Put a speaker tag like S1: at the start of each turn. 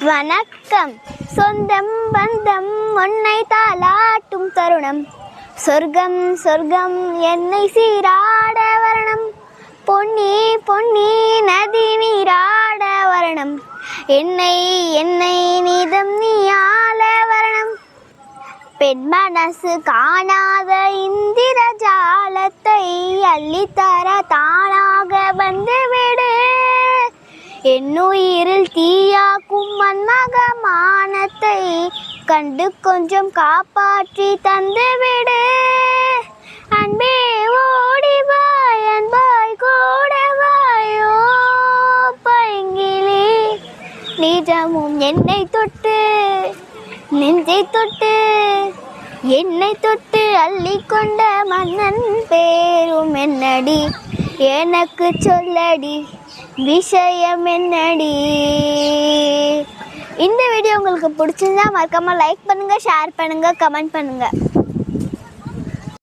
S1: வணக்கம். சொந்தம் பந்தம் உன்னை தாலாட்டும் தருணம். சொர்க்கம் சொர்க்கம் என்னை சீராட வரணும். பொன்னி பொன்னி நதி நீராட வரணும். என்னை என்னை நீதம் நீ ஆள வரணும். பெண் மனசு காணாத இந்திர ஜாலத்தை அள்ளித்தர தானாக வந்துவிடு. என்னுயிரில் தீயாக்கும் மன்மகமானத்தை கண்டு கொஞ்சம் காப்பாற்றி தந்துவிடு. அன்பே ஓடிவாய் அன்பாய் கூடவாயோ பைங்கிலி. நிஜமும் என்னை தொட்டு நெஞ்சை தொட்டு என்னை தொட்டு அள்ளிக்கொண்ட மன்னன் பேரும் என்னடி, எனக்கு சொல்லடி விஷயம் என்னடி. இந்த வீடியோ உங்களுக்கு பிடிச்சிருந்தா மறக்காம லைக் பண்ணுங்க, ஷேர் பண்ணுங்க, கமெண்ட் பண்ணுங்க.